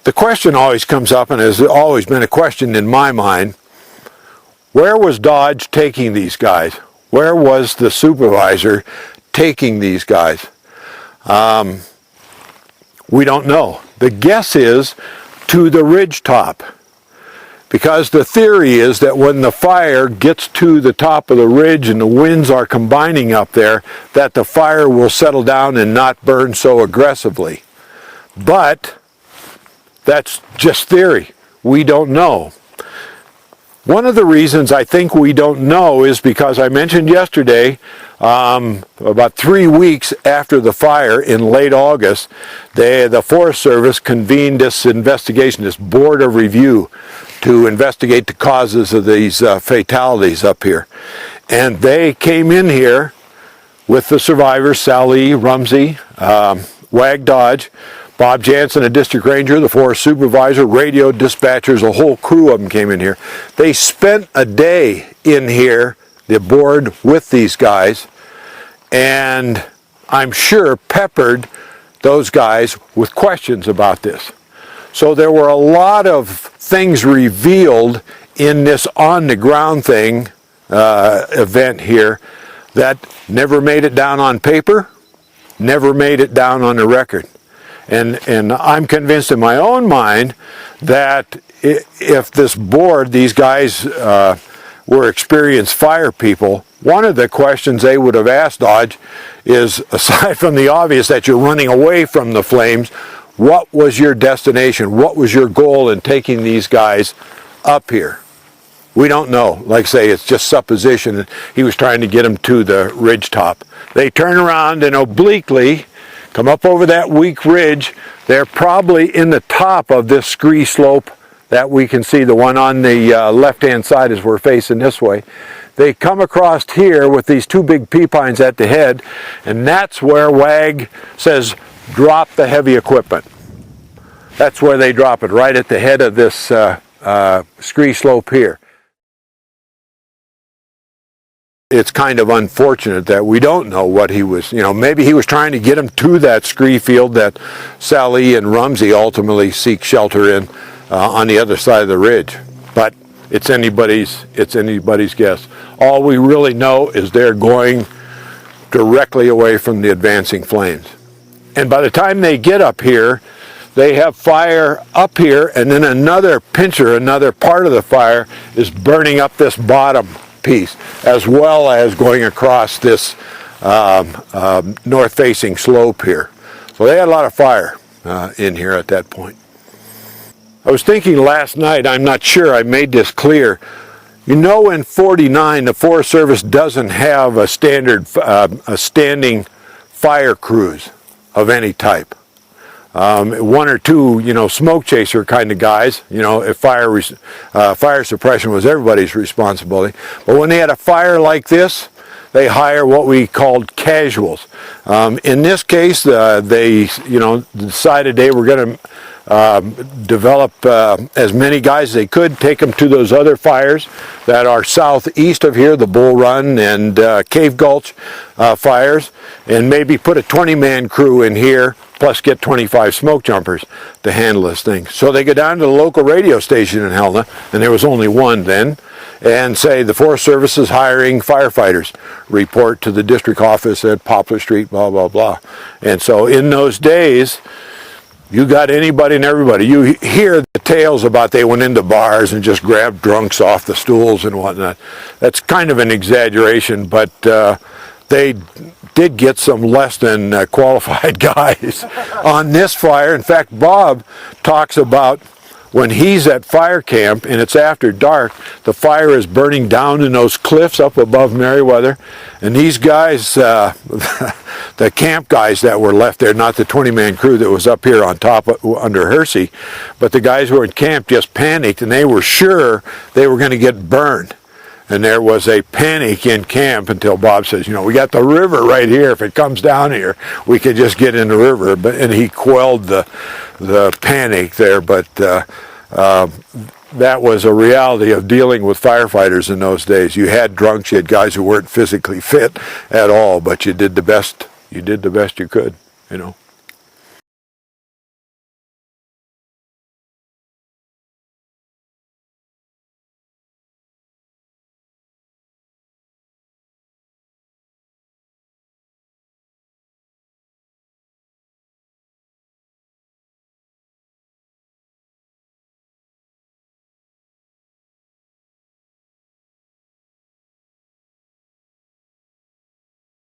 the question always comes up, and has always been a question in my mind, where was Dodge taking these guys? Where was the supervisor taking these guys? We don't know. The guess is to the ridge top, because the theory is that when the fire gets to the top of the ridge and the winds are combining up there, that the fire will settle down and not burn so aggressively. But that's just theory. We don't know. One of the reasons I think we don't know is because I mentioned yesterday, about 3 weeks after the fire in late August, the Forest Service convened this investigation, this board of review, to investigate the causes of these fatalities up here. And they came in here with the survivors, Sally, Rumsey, Wag Dodge, Bob Jansen, a district ranger, the forest supervisor, radio dispatchers, a whole crew of them came in here. They spent a day in here, the board, with these guys, and I'm sure peppered those guys with questions about this. So there were a lot of things revealed in this on-the-ground thing, event here, that never made it down on paper, never made it down on the record. And I'm convinced in my own mind that if this board, these guys were experienced fire people, one of the questions they would have asked Dodge is, aside from the obvious that you're running away from the flames, what was your destination? What was your goal in taking these guys up here? We don't know. Like I say, it's just supposition. He was trying to get them to the ridge top. They turn around and obliquely come up over that weak ridge. They're probably in the top of this scree slope that we can see, the one on the left-hand side as we're facing this way. They come across here with these two big pea pines at the head, and that's where Wag says, drop the heavy equipment. That's where they drop it, right at the head of this scree slope here. It's kind of unfortunate that we don't know what he was, maybe he was trying to get them to that scree field that Sally and Rumsey ultimately seek shelter in on the other side of the ridge. But it's anybody's guess. All we really know is they're going directly away from the advancing flames. And by the time they get up here, they have fire up here, and then another pincher, another part of the fire is burning up this bottom piece, as well as going across this north-facing slope here. So they had a lot of fire in here at that point. I was thinking last night, I'm not sure I made this clear, in 49 the Forest Service doesn't have a standard standing fire crews of any type. One or two, smoke chaser kind of guys, if fire suppression was everybody's responsibility. But when they had a fire like this, they hire what we called casuals. In this case, they, decided they were going to develop as many guys as they could, take them to those other fires that are southeast of here, the Bull Run and Cave Gulch fires, and maybe put a 20-man crew in here, plus get 25 smoke jumpers to handle this thing. So they go down to the local radio station in Helena, and there was only one then, and say the Forest Service is hiring firefighters. Report to the district office at Poplar Street, blah, blah, blah. And so in those days, you got anybody and everybody. You hear the tales about they went into bars and just grabbed drunks off the stools and whatnot. That's kind of an exaggeration, but they did get some less than qualified guys on this fire. In fact, Bob talks about when he's at fire camp and it's after dark, the fire is burning down in those cliffs up above Meriwether, and these guys, the camp guys that were left there, not the 20-man crew that was up here on top under Hersey, but the guys who were in camp just panicked, and they were sure they were going to get burned. And there was a panic in camp until Bob says, we got the river right here. If it comes down here, we could just get in the river. And he quelled the panic there. But that was a reality of dealing with firefighters in those days. You had drunks, you had guys who weren't physically fit at all, but you did the best you could,